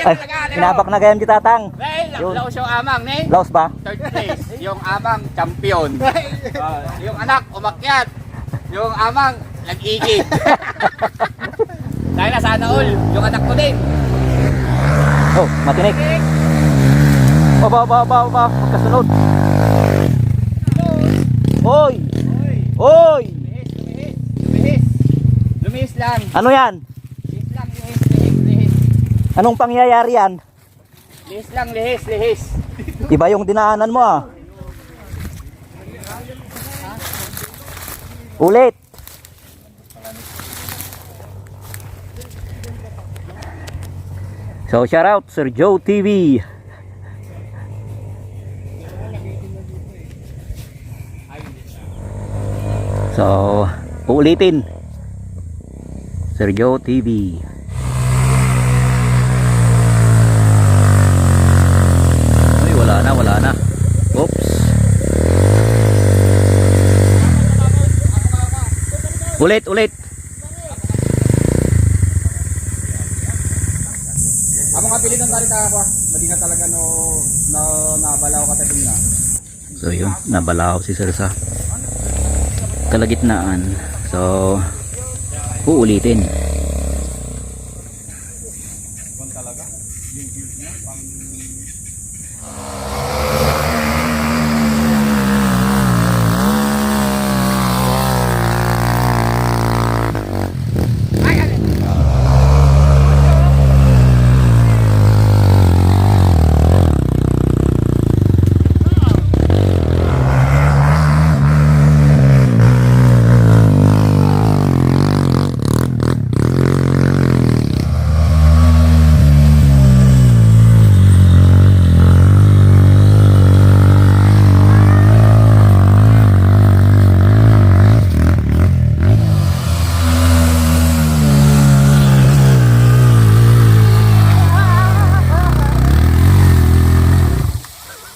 Ay, pinabak na gayam di tatang. Yung laos yung amang, ne? Laos ba? Third place. Yung amang, champion. Yung anak, umakyat. Yung amang, nag-igit. Dahil na sana all, yung anak ko din. Oh, matinik. Ba. Magkasunod. Oy! Oy! Lumihis lang. Ano yan? Lihis lang, lihis. Anong pangyayari yan? Lihis lang, lihis. Iba yung dinaanan mo ah. Ulit. So shout out Sir Joe TV. So uulitin Sir Joe TV. Ay, wala na. Oops. Ulit. Amo nga pili ng tarita ako. Mali na talaga no nabalaw ka tayo na. So yun, nabalaw si Sir sa kalagitnaan. So uulitin.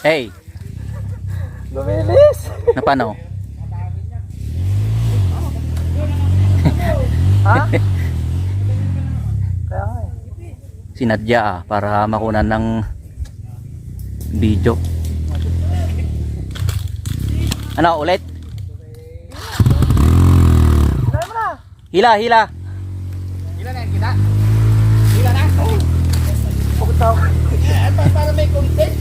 Hey. Lumilis. Na paano? Ha? Sinadya para makunan ng video. Ano ulit? Hila. Hila na kita. Hila na. Pagkataw. Para may content.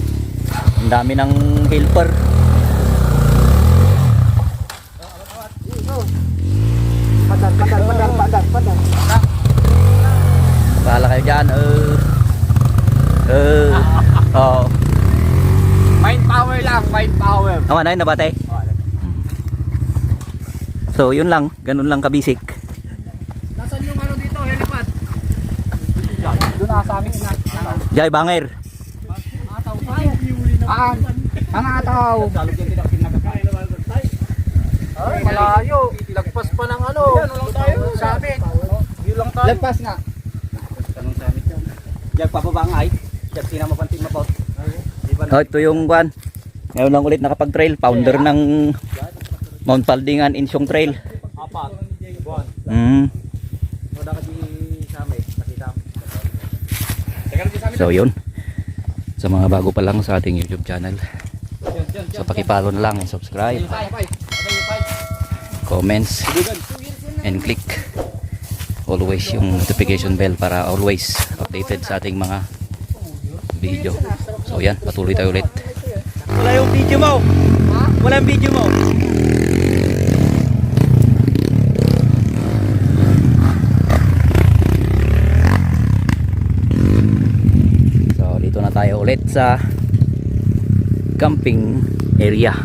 Ang dami ng helper. Padan. Bahala kayo dyan. Oh. Mind power lang, mind power. Awan na yun, nabatay. So yun lang, ganun lang kabisik. Nasaan yung ano dito, helipad? Doon sa amin na. Jay Banger. Mga ataw. Ay, malayo. Lagpas pa ng ano. Sabit. Lagpas nga. Tanong sabit yun. Diyan pababa ang ay. Diyan sinamapantin mapot. Oh, ito yung kwan. Ngayon lang ulit nakapag-trail. Founder ng Mount Paldingan Insyong Trail. Apat. So yun. Sa mga bago pa lang sa ating YouTube channel. So pakipollow na lang and subscribe. Comments and click always yung notification bell para always updated sa ating mga video. So yan, patuloy tayo ulit. Wala yung video mo. Wala yung video mo. So dito na tayo ulit sa camping area.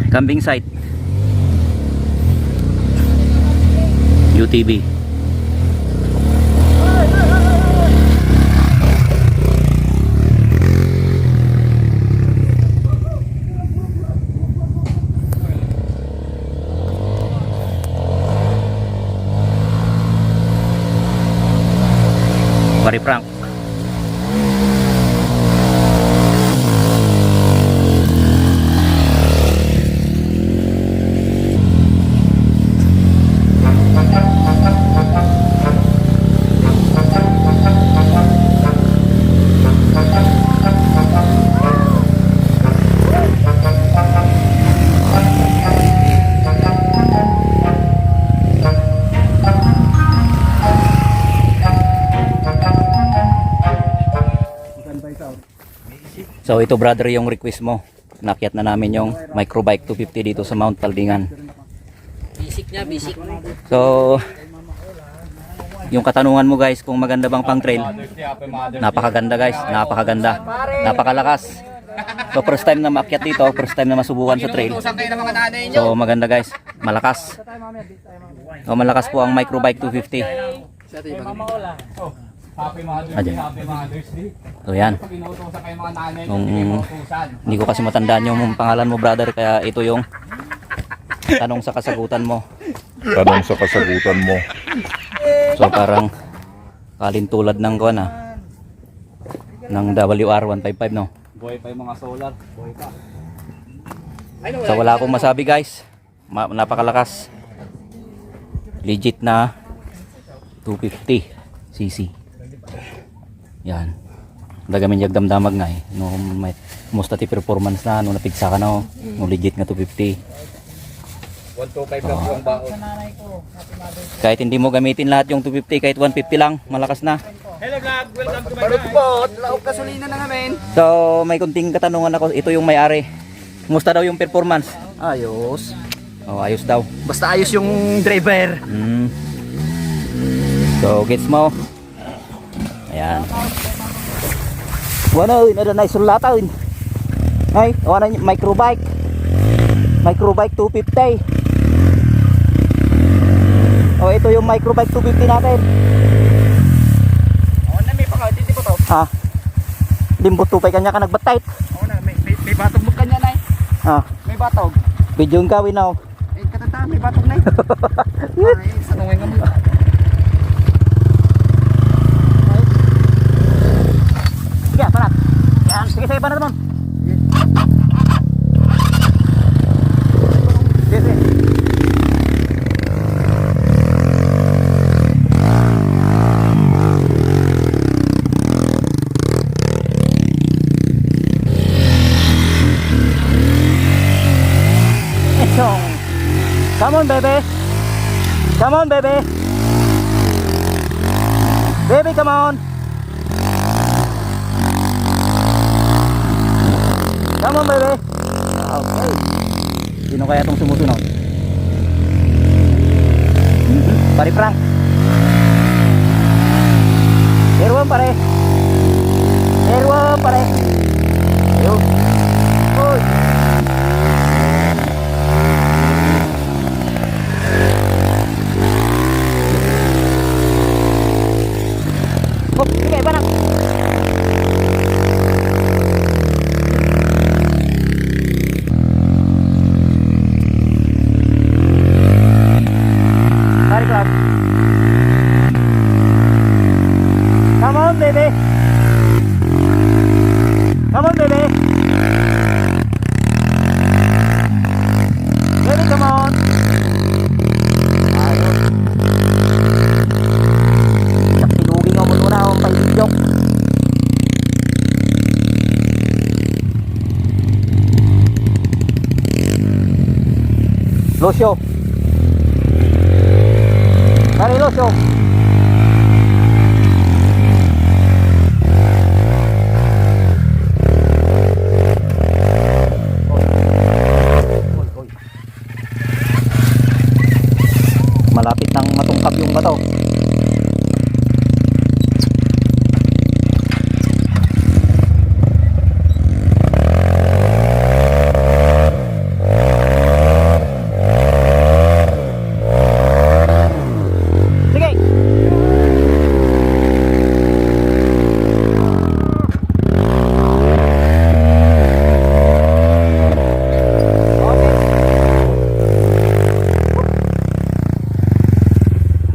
Camping site. UTV. Pari Frank. So ito brother yung request mo. Nakyat na namin yung microbike 250 dito sa Mount Taldingan. Basic niya, basic. So yung katanungan mo guys kung maganda bang pang trail. Napakaganda guys, napakaganda. Napakalakas. So first time na maakyat dito, first time na masubukan sa trail. So maganda guys, malakas. So malakas po ang microbike 250. Ayan. So yan. Hindi ko kasi matandaan yung pangalan mo brother, kaya ito yung tanong sa kasagutan mo. Tanong sa kasagutan mo. So parang kalintulad ng kuan ng WR155 no. Buhay pa yung mga solar. Buhay pa. So wala akong masabi guys. Napakalakas. Legit na 250 cc. Yan. Dagamin yag damdamag nga eh. No may musta ti performance na no napigsa ka na no legit nga 250. 125 lang po ang baon. Kahit hindi mo gamitin lahat yung 250, kahit 150 lang, malakas na. Hello vlog, welcome to my vlog. Balot laok gasolina na namin. So may kunting katanungan ako. Ito yung may-ari. Kumusta daw yung performance? Ayos. Oh, ayos daw. Basta ayos yung driver. So gets mo. Ayan. Wala yun, ada na isulatan. Ay, wala na microbike. Microbike 250. Oh, ito yung microbike 250 natin. Oo na, may pakaditi po to. Ha? Limbot tupay kanya ka nagbatayt. Oo na, may batog mo kanya na eh. Ha? May batog. Video yung kawin na. Eh, katata, may batog na eh. Ay, sa nungay nga mo. Sige, panat. Yan, sige sa iba na naman. Sige. Come on, baby. Come on, baby. Baby, come on. Come on, baby. Okay. Sino kaya itong sumusunod? Pare Frank. Erwan pare. Erwan pare. Ayun. Uy. Oh, sige, parang. Pare Frank. Come on, baby. Come on, baby. Baby, come on. Ayun. Nakilugin mo muna akong paibigyo. Losyo. Pare, Losyo. Malapit nang matungkap yung bato. Sige.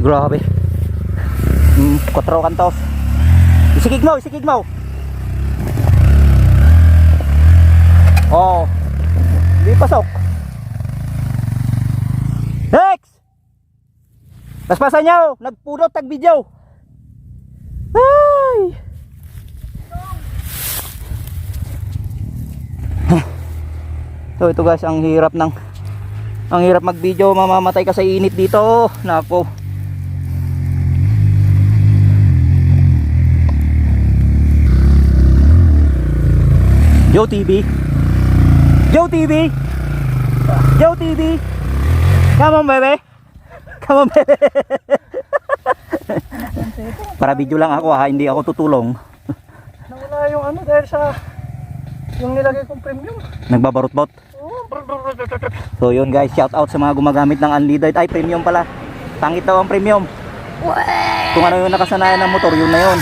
Grabe. 4 kantos. Isikig mo, isikig mo. Oh. Hindi pasok. Next. Paspasan niyo, nagpudot tag video. Ay. So ito guys, ang hirap mag-video, mamamatay ka sa init dito. Nako. Joe TV. Joe TV. Joe TV. Come on, baby. Come on, baby. Para video lang ako ha, hindi ako tutulong. Nawala yung ano dahil sa yung nilagay kong premium. Nagbabarot-bot. So yun guys, shout out sa mga gumagamit ng unleaded. Ay, premium pala. Tangit daw ang premium. Kung ano yung nakasanayan ng motor, yun na yun.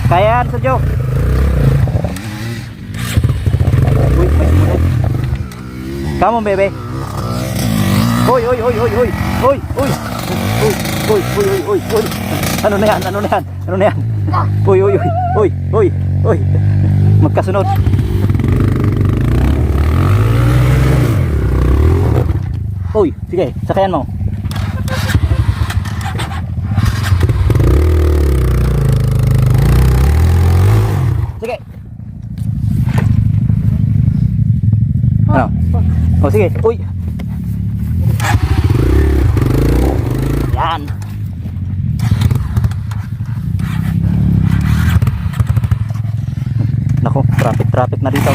Kaya yan sa Joe. Uy, may sumunod. Come on, baby. Hoy, hoy, hoy, hoy, hoy. Hoy, hoy. Hoy, hoy, hoy, hoy, hoy, hoy. Ano na yan? Ano na yan? Ano na yan? Hoy, hoy, hoy, hoy, hoy, hoy. Magkasunod. Hoy, sige, sakayan mo. Sige. Ano? Oh, sige. Uy. Yan. Nako, traffic na dito.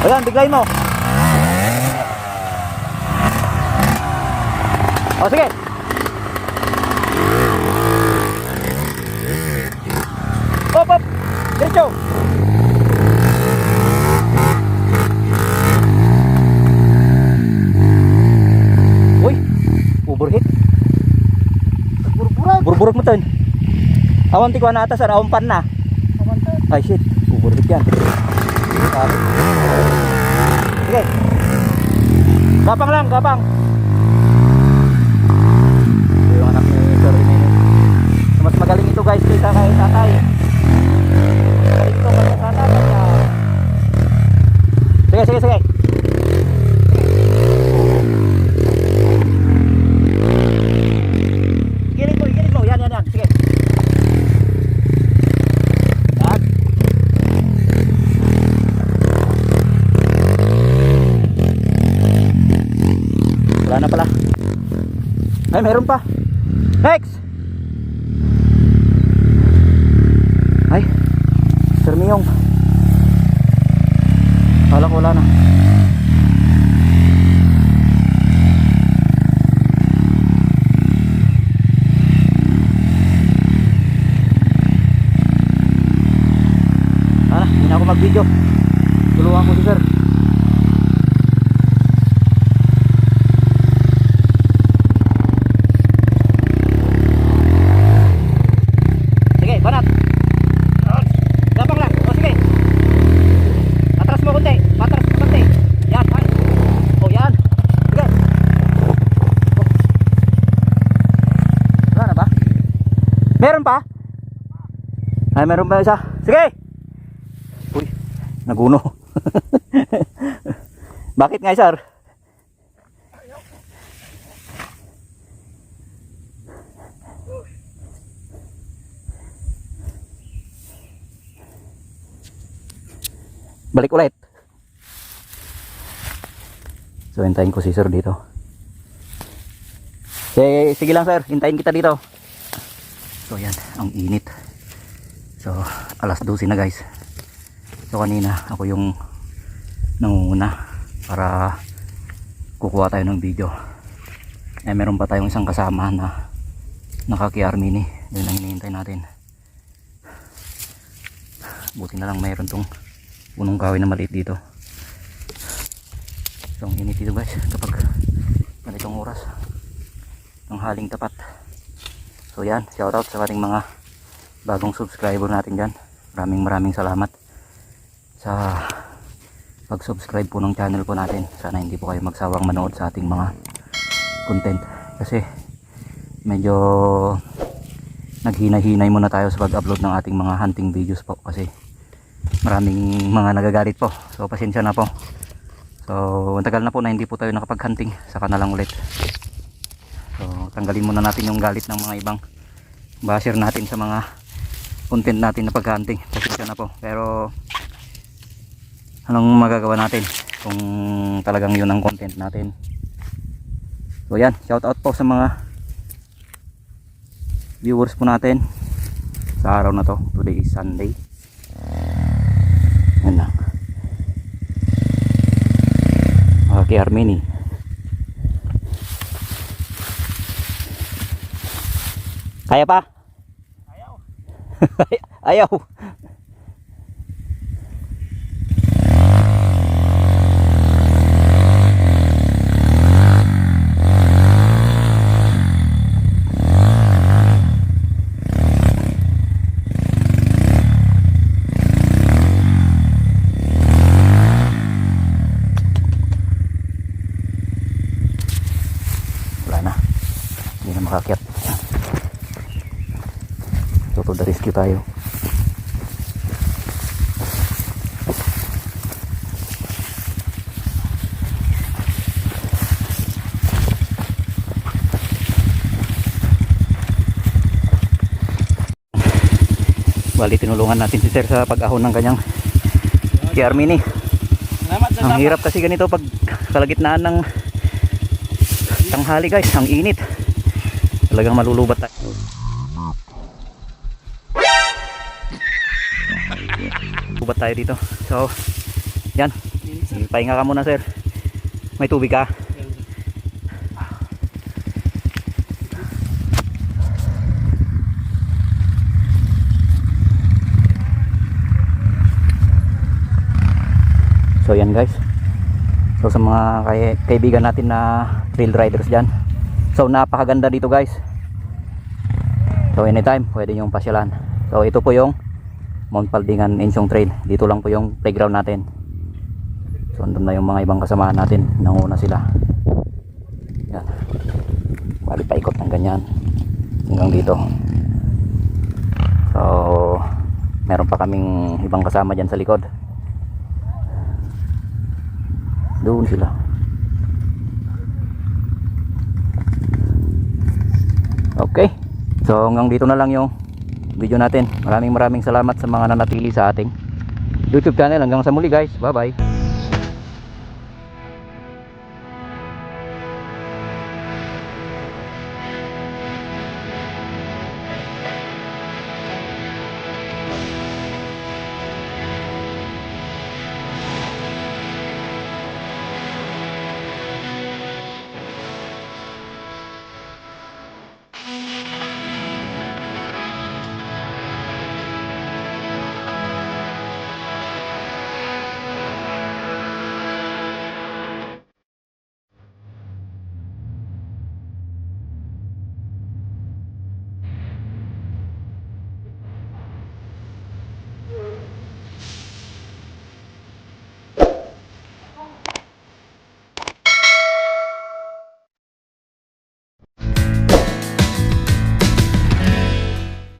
Ayan, biglayin mo. O, sige. Hop, hop. Diretso. Uy, overheat. Burburag mo to. Awan ti ko na atas, awan pan na. Ay shit, overheat yan. Sige. Gapang lang, gapang. Ito yung anak ni Sir Rimini. Mas magaling ito guys kaysa kay tatay. Magaling ito kaysa tatay. Sige, sige, sige. Igilit mo. Yan. Sige. Yan. Wala na pala. Ay, meron pa. Next. Ay, Sir Miyong. Kala ko wala na. Hindi na ako mag-video. Tulungan ko si Sir. Sige, banat. Gapang lang. O sige. Atras mo konti. Patras mo konti. Yan. Ay. O yan. Sige. Wala na ba? Meron pa? Ay, meron pa isa. Sige. Uy, naguno. Bakit nga, Sir? Balik ulit. So, hintayin ko si Sir dito. Sige lang, Sir. Hintayin kita dito. So, yan. Ang init. So, alas 12 na, guys. So, kanina ako yung nangunguna para kukuha tayo ng video. Meron pa tayong isang kasama na naka-KR Mini. Yun ang hinihintay natin. Buti na lang mayroon tong punong kahoy na maliit dito. So, ang init dito guys kapag ganitong oras ng haling tapat. So yan, shoutout sa ating mga bagong subscriber natin dyan. Maraming salamat sa pag-subscribe po ng channel po natin. Sana hindi po kayo magsawang manood sa ating mga content kasi medyo naghina-hinay muna tayo sa pag-upload ng ating mga hunting videos po kasi maraming mga nagagalit po. So pasensya na po. So matagal na po na hindi po tayo nakapag-hunting. Saka na lang ulit. So tanggalin muna natin yung galit ng mga ibang basher natin sa mga content natin na pag-hunting. Pasensya na po. Pero anong magagawa natin kung talagang yun ang content natin. So yan, shout out po sa mga viewers po natin sa araw na to. Today is Sunday. Yan lang. Okay, Armini. Kaya pa? Ayaw. Ayaw. Wala na. Hindi na makakyat. So to the rescue tayo. Bali tinulungan natin si sir sa pag-ahon ng kanyang kay Armini. Ang hirap kasi ganito pag kalagitnaan ng tanghali guys, ang init. Talagang malulubat tayo. Lubat tayo dito. So, yan. Pahinga ka muna sir. May tubig ka? So yan guys. So sa mga kaibigan natin na trail riders dyan. So napakaganda dito guys. So anytime pwede yung pasyalan. So ito po yung Mount Paldingan Insyong Trail. Dito lang po yung playground natin. So andun na yung mga ibang kasamahan natin. Nanguna sila. Yan. Bali paikot ng ganyan. Hanggang dito. So meron pa kaming ibang kasama dyan sa likod. Doon sila. Okay. So hanggang dito na lang yung video natin. Maraming salamat sa mga nanatili sa ating YouTube channel. Hanggang sa muli guys. Bye bye.